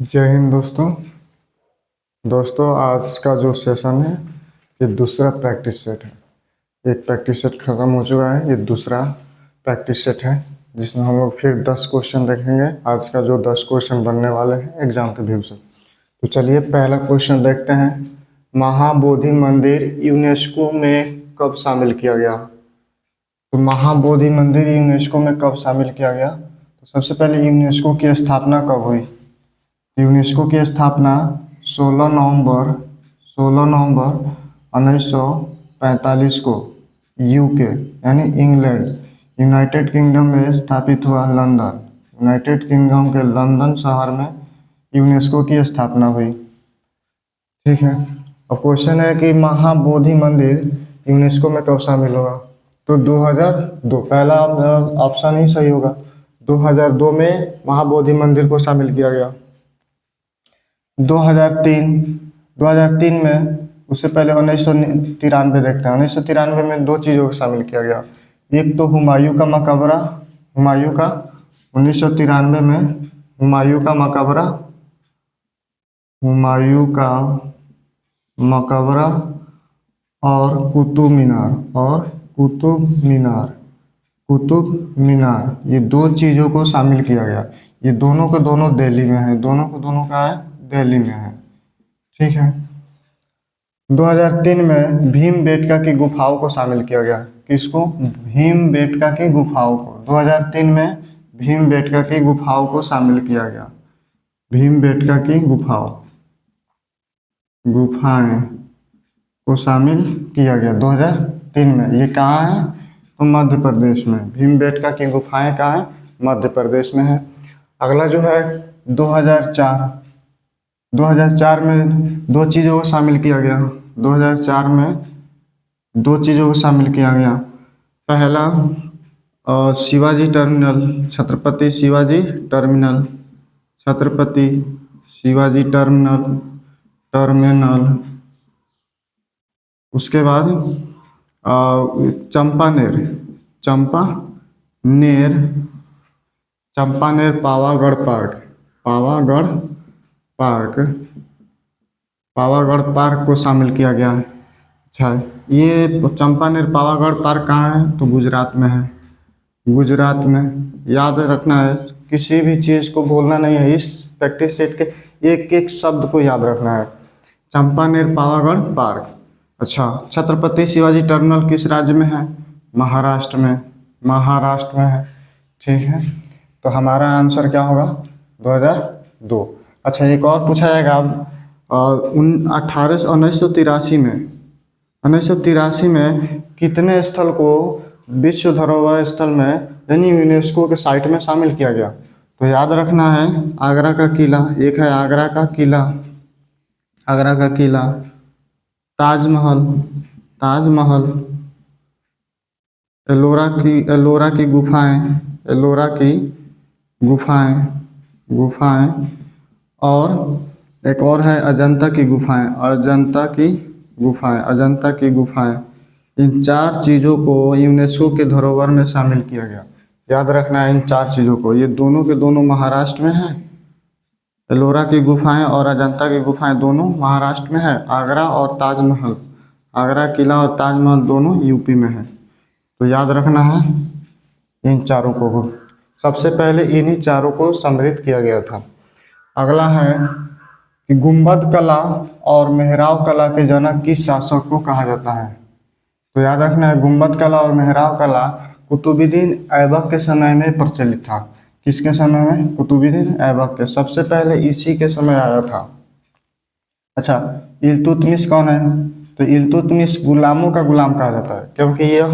जय हिंद दोस्तों आज का जो सेशन है ये दूसरा प्रैक्टिस सेट है। एक प्रैक्टिस सेट खत्म हो चुका है, ये दूसरा प्रैक्टिस सेट है जिसमें हम लोग फिर 10 क्वेश्चन देखेंगे। आज का जो 10 क्वेश्चन बनने वाले हैं एग्जाम के व्यू से। तो चलिए पहला क्वेश्चन देखते हैं। महाबोधि मंदिर यूनेस्को में कब शामिल किया गया? तो महाबोधि मंदिर यूनेस्को में कब शामिल किया गया? तो सबसे पहले यूनेस्को की स्थापना कब हुई? यूनेस्को की स्थापना 16 नवंबर 1945 को यूके यानी इंग्लैंड यूनाइटेड किंगडम में स्थापित हुआ। यूनाइटेड किंगडम के लंदन शहर में यूनेस्को की स्थापना हुई। ठीक है, अब क्वेश्चन है कि महाबोधि मंदिर यूनेस्को में कब शामिल हुआ? तो 2002, पहला ऑप्शन ही सही होगा। 2002 में महाबोधि मंदिर को शामिल किया गया। 2003 में, उससे पहले 1993 देखते हैं। 1993 में दो चीज़ों को शामिल किया गया। एक तो हुमायूं का मकबरा, 1993 में हुमायूं का मकबरा और कुतुब मीनार ये दो चीज़ों को शामिल किया गया। ये दोनों के दोनों दिल्ली में है, का है दिल्ली में है। ठीक है, 2003 में भीमबेटका की गुफाओं को शामिल किया गया। किसको? भीमबेटका की गुफाओं को 2003 में भीमबेटका की गुफाओं को शामिल किया गया। भीमबेटका की गुफाएं को शामिल किया गया 2003 में। ये कहाँ है? तो मध्य प्रदेश में। भीमबेटका की गुफाएं कहाँ है? मध्य प्रदेश में है। अगला जो है 2004 में दो चीज़ों को शामिल किया गया। 2004 में दो चीज़ों को शामिल किया गया। पहला शिवाजी टर्मिनल, छत्रपति शिवाजी टर्मिनल। उसके बाद चंपानेर पावागढ़ पार्क को शामिल किया गया है। अच्छा, ये चंपानेर पावागढ़ पार्क कहाँ है? तो गुजरात में है। गुजरात में याद रखना है, किसी भी चीज़ को भूलना नहीं है। इस प्रैक्टिस सेट के एक एक शब्द को याद रखना है। चंपानेर पावागढ़ पार्क। अच्छा, छत्रपति शिवाजी टर्मिनल किस राज्य में है? महाराष्ट्र में है। ठीक है, तो हमारा आंसर क्या होगा? 2002। अच्छा, एक और पूछा जाएगा। 1983 में कितने स्थल को विश्व धरोहर स्थल में यानी यूनेस्को के साइट में शामिल किया गया? तो याद रखना है, आगरा का किला एक है, आगरा का किला, ताजमहल, एलोरा की गुफाएं और एक और है अजंता की गुफाएं। इन चार चीज़ों को यूनेस्को के धरोहर में शामिल किया गया। याद रखना है इन चार चीज़ों को। ये दोनों के दोनों महाराष्ट्र में है। एलोरा की गुफाएं और अजंता की गुफाएं दोनों महाराष्ट्र में है। आगरा किला और ताजमहल दोनों यूपी में है। तो याद रखना है इन चारों को। सबसे पहले इन्हीं चारों को समृद्ध किया गया था। अगला है कि गुंबद कला और मेहराब कला के जनक किस शासक को कहा जाता है? तो याद रखना है, गुंबद कला और मेहराब कला कुतुबुद्दीन ऐबक के समय में प्रचलित था। किसके समय में? कुतुबुद्दीन ऐबक के। सबसे पहले इसी के समय आया था। अच्छा, इल्तुतमिश कौन है? तो इल्तुतमिश गुलामों का गुलाम कहा जाता है, क्योंकि यह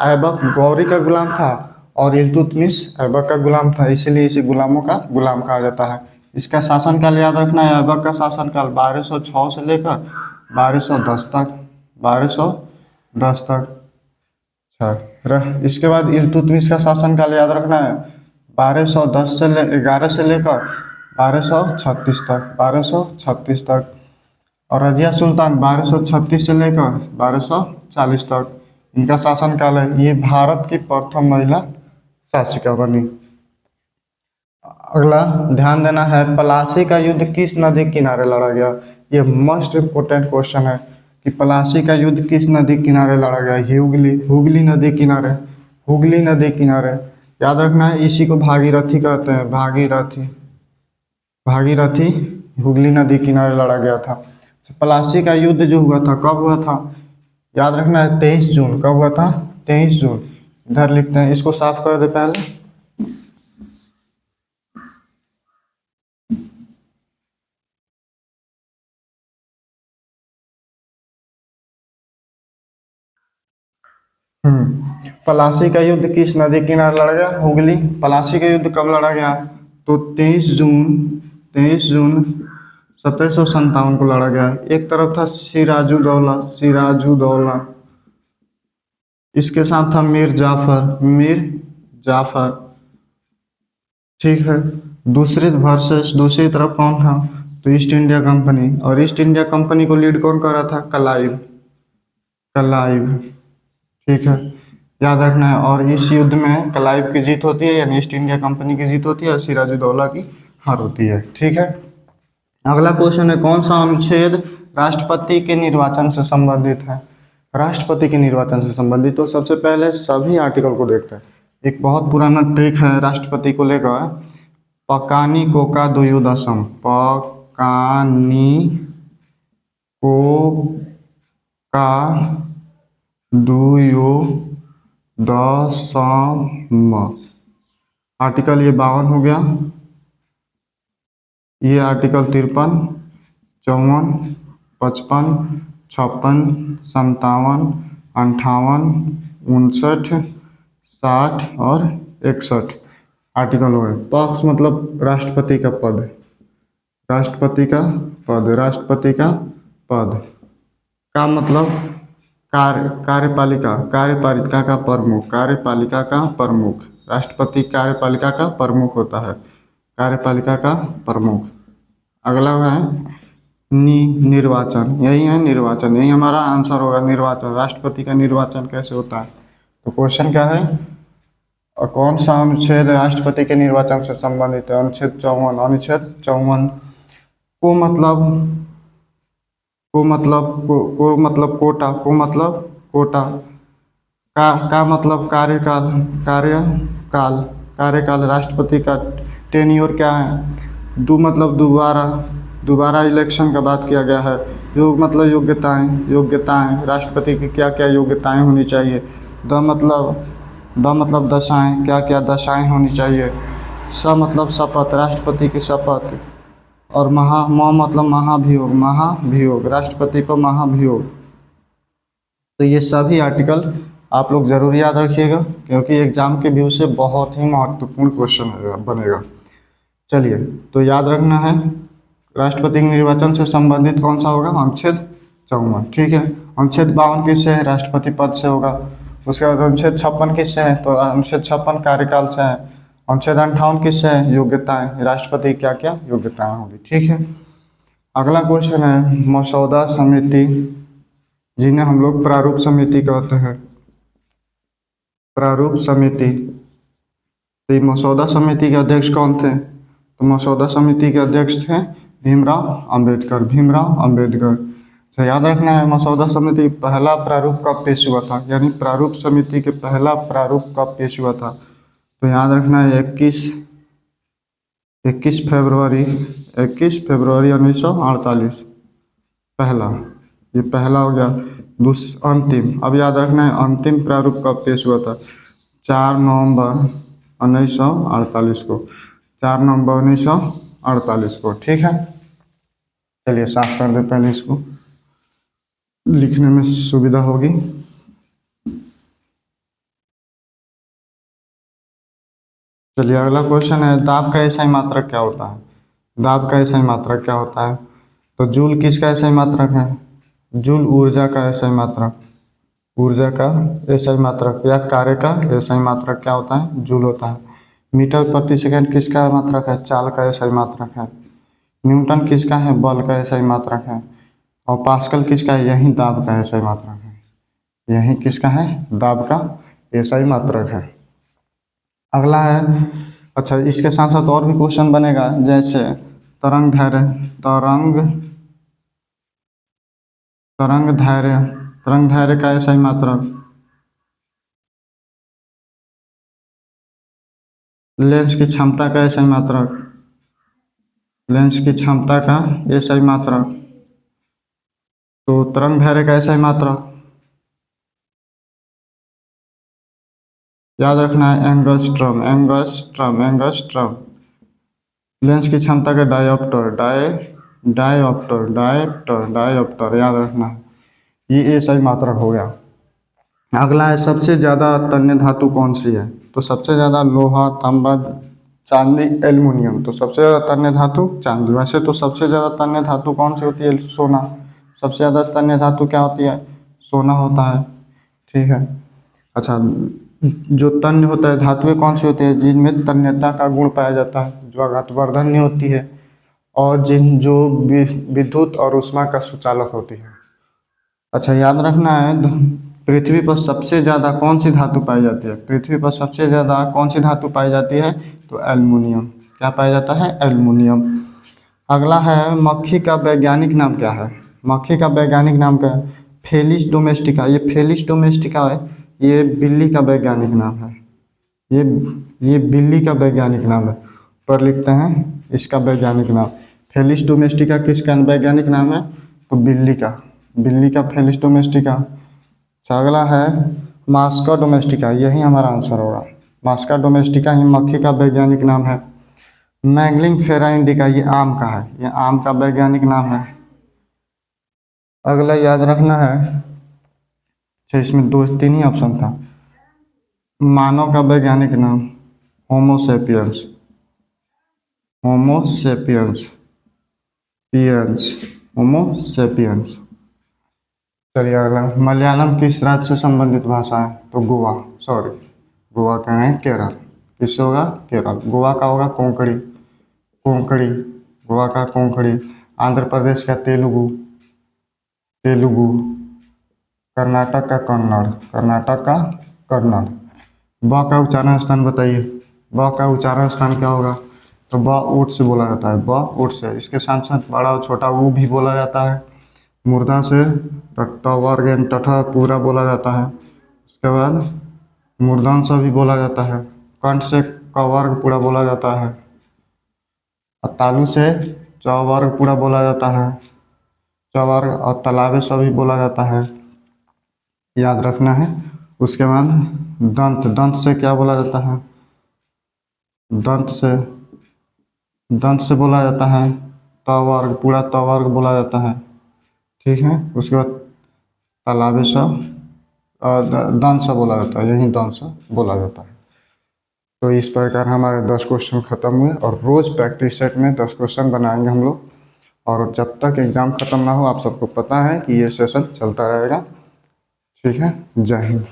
ऐबक गौरी का गुलाम था और इल्तुतमिश ऐबक का गुलाम था, इसलिए इसे गुलामों का गुलाम कहा जाता है। इसका शासनकाल याद रखना है, ऐबक का शासनकाल 1206 से लेकर 1210 तक। अच्छा, इसके बाद इल्तुतमिश का शासनकाल याद रखना है, 11 से लेकर 1236 तक। और रजिया सुल्तान 1236 से लेकर 1240 तक इनका शासनकाल है। ये भारत की प्रथम महिला शासिका बनी। अगला ध्यान देना है, पलासी का युद्ध किस नदी के किनारे लड़ा गया। ये मोस्ट इम्पोर्टेंट क्वेश्चन है कि पलासी का युद्ध किस नदी किनारे लड़ा गया। हुगली, हुगली नदी किनारे, हुगली नदी किनारे। याद रखना है, इसी को भागीरथी कहते हैं, भागीरथी, भागीरथी हुगली नदी किनारे लड़ा गया था। पलासी का युद्ध जो हुआ था कब हुआ था, याद रखना है 23 जून। कब हुआ था, 23 जून। इधर लिखते हैं, इसको साफ कर दे पहले। पलासी का युद्ध किस नदी किनारे लड़ा गया, हुगली। पलासी का युद्ध कब लड़ा गया, तो 23 जून 1757 को लड़ा गया। एक तरफ था सिराजुद्दौला, सिराजुद्दौला, इसके साथ था मीर जाफर, मीर जाफर, ठीक है। दूसरी वर्सेस दूसरी तरफ कौन था, तो ईस्ट इंडिया कंपनी। और ईस्ट इंडिया कंपनी को लीड कौन कर रहा था, क्लाइव, क्लाइव, ठीक है, याद रखना है। और इस युद्ध में क्लाइव की जीत होती है, यानी ईस्ट इंडिया कंपनी की जीत होती है, और सिराजुद्दौला की हार होती है, ठीक है। अगला क्वेश्चन है, कौन सा अनुच्छेद राष्ट्रपति के निर्वाचन से संबंधित है। राष्ट्रपति के निर्वाचन से संबंधित, तो सबसे पहले सभी आर्टिकल को देखते हैं। एक बहुत पुराना ट्रिक है राष्ट्रपति को लेकर, पकानी कोका द्वयोदशम, पकानी कोका द्वयोदशम। आर्टिकल ये 52 हो गया, ये आर्टिकल 53, 54, 55, 56, 57, 58, 59, 60 और 61 आर्टिकल हो गए। पक्ष मतलब राष्ट्रपति का पद, राष्ट्रपति का पद, राष्ट्रपति का पद का मतलब कार्यपालिका, कार्यपालिका का प्रमुख, कार्यपालिका का प्रमुख। राष्ट्रपति कार्यपालिका का प्रमुख होता है, कार्यपालिका का प्रमुख। अगला है निर्वाचन, यही है निर्वाचन, यही हमारा आंसर होगा, निर्वाचन। राष्ट्रपति का निर्वाचन कैसे होता है, तो क्वेश्चन क्या है, और कौन सा अनुच्छेद राष्ट्रपति के निर्वाचन से संबंधित है, अनुच्छेद 54। अनुच्छेद 54 को मतलब कोटा, को मतलब कोटा, का मतलब कार्यकाल, कार्यकाल, कार्यकाल। राष्ट्रपति का टेन्योर क्या है, मतलब दोबारा इलेक्शन का बात किया गया है। योग मतलब योग्यताएं, योग्यताएं, राष्ट्रपति की क्या क्या योग्यताएं होनी चाहिए। द मतलब दशाएं, क्या क्या दशाएं होनी चाहिए। स मतलब शपथ, राष्ट्रपति की शपथ। और म मतलब महाभियोग, महाभियोग, राष्ट्रपति पर महाभियोग। तो ये सभी आर्टिकल आप लोग जरूर याद रखिएगा, क्योंकि एग्जाम के व्यू से बहुत ही महत्वपूर्ण क्वेश्चन बनेगा। चलिए, तो याद रखना है, राष्ट्रपति के निर्वाचन से संबंधित कौन सा होगा, अनुच्छेद 54, ठीक है। अनुच्छेद 52 किससे है, राष्ट्रपति पद से होगा। उसके बाद अनुच्छेद 56 किससे है, तो अनुच्छेद 56 कार्यकाल से है। अनुच्छेद 58 किससे है, योग्यताएं, राष्ट्रपति क्या क्या योग्यताएं होगी, ठीक है। अगला क्वेश्चन है, मसौदा समिति, जिन्हें हम लोग प्रारूप समिति कहते हैं, प्रारूप समिति। तो मसौदा समिति के अध्यक्ष कौन थे, तो मसौदा समिति के अध्यक्ष थे भीमराव अंबेडकर, भीमराव अंबेडकर। तो याद रखना है, मसौदा समिति पहला प्रारूप कब पेश हुआ था, यानी प्रारूप समिति के पहला प्रारूप कब पेश हुआ था, तो याद रखना है 21 फरवरी 1948, पहला, ये पहला हो गया। अंतिम, अब याद रखना है अंतिम प्रारूप कब पेश हुआ था, 4 नवंबर 1948 को, 4 नवंबर 1948 को, ठीक है। चलिए साफ कर दे पहले, इसको लिखने में सुविधा होगी। चलिए अगला क्वेश्चन है, दाब का एसआई मात्रक क्या होता है। दाब का एसआई मात्रक क्या होता है, तो जूल किसका एसआई मात्रक है, जूल ऊर्जा का एसआई मात्रक, ऊर्जा का एसआई मात्रक या कार्य का एसआई मात्रक क्या होता है, जूल होता है। मीटर प्रति सेकंड किसका मात्रक है, चाल का एसआई मात्रक है। न्यूटन किसका है, बल का एसआई मात्रक है। और पास्कल किसका है, यही दाब का एसआई मात्रक है, यही किसका है, दाब का एसआई मात्रक है। अगला है, अच्छा, इसके साथ साथ और भी क्वेश्चन बनेगा, जैसे तरंग धैर्य, तरंग तरंग धैर्य, तरंग धैर्य का SI मात्रक, लेंस की क्षमता का SI मात्रक, लेंस की क्षमता का SI मात्रक, तो तरंग धैर्य का SI मात्रक याद रखना है एंगस्ट्रॉम, एंगस्ट्रॉम, एंगस्ट्रॉम। लेंस की क्षमता का डायोप्टर, डायोप्टर, डायोप्टर, डायोप्टर याद रखना है। ये SI मात्रक हो गया। अगला है सबसे ज़्यादा तन्य धातु कौन सी है, तो सबसे ज़्यादा लोहा, तांबा, चांदी, एल्युमिनियम। तो सबसे ज़्यादा तन्य धातु चांदी। वैसे तो सबसे ज़्यादा तन्य धातु कौन सी होती है, सोना। सबसे ज़्यादा तन्य धातु क्या होती है, सोना होता है। ठीक है। अच्छा, जो तन्य होता है धातुएं कौन सी होती है, जिनमें तन्यता का गुण पाया जाता है, जो आघातवर्धन नहीं होती है, और जो विद्युत और ऊष्मा का सुचालक होती है। अच्छा, याद रखना है पृथ्वी पर सबसे ज़्यादा कौन सी धातु पाई जाती है, पृथ्वी पर सबसे ज़्यादा कौन सी धातु पाई जाती है, तो एल्युमिनियम। क्या पाया जाता है, एल्युमिनियम। अगला है मक्खी का वैज्ञानिक नाम क्या है, मक्खी का वैज्ञानिक नाम क्या है, फेलिस डोमेस्टिका। ये फेलिस डोमेस्टिका है, ये बिल्ली का वैज्ञानिक नाम है। ये ये बिल्ली का वैज्ञानिक नाम है। पर लिखते हैं इसका वैज्ञानिक नाम। फेलिस डोमेस्टिका किसका वैज्ञानिक नाम है, तो बिल्ली का फेलिस डोमेस्टिका। अच्छा, अगला है मास्का डोमेस्टिका, यही हमारा आंसर होगा। मास्का डोमेस्टिका ही मक्खी का वैज्ञानिक नाम है। मैंगलिंग फेरा इंडिका, ये आम का है, ये आम का वैज्ञानिक नाम है। अगला याद रखना है, अच्छा इसमें दो तीन ही ऑप्शन था। मानव का वैज्ञानिक नाम होमोसेपियंस, होमोसेपियंस, पियंस, होमोसेपियंस। चलिए अगला, मलयालम किस राज्य से संबंधित भाषा है, तो गोवा, सॉरी गोवा कह रहे हैं, केरल। किससे होगा, केरल। गोवा का होगा कोंकणी, कोंकणी, गोवा का कोंकणी। आंध्र प्रदेश का तेलुगु, तेलुगु। कर्नाटक का कन्नड़, कर्नाटक का कन्नड़। ब का उच्चारण स्थान बताइए, ब का उच्चारण स्थान क्या होगा, तो ब ऊट से बोला जाता है, ब ऊट से। इसके साथ साथ बड़ा और छोटा ऊ भी बोला जाता है। मूर्धा से ट वर्ग एवं टठ पूरा बोला जाता है। उसके बाद मूर्धन्य से भी बोला जाता है। कंठ से क वर्ग पूरा बोला जाता है। और तालु से च वर्ग पूरा बोला जाता है, च वर्ग। और तालाबे से भी बोला जाता है, याद रखना है। उसके बाद दंत, दंत से क्या बोला जाता है, दंत से, दंत से बोला जाता है त वर्ग, पूरा त वर्ग बोला जाता है। ठीक है। उसके बाद तालाबे से दंत से बोला जाता है, यही दंत से बोला जाता है। तो इस प्रकार हमारे 10 क्वेश्चन खत्म हुए, और रोज़ प्रैक्टिस सेट में 10 क्वेश्चन बनाएंगे हम लोग। और जब तक एग्ज़ाम ख़त्म ना हो, आप सबको पता है कि ये सेशन चलता रहेगा। ठीक है, जय हिंद।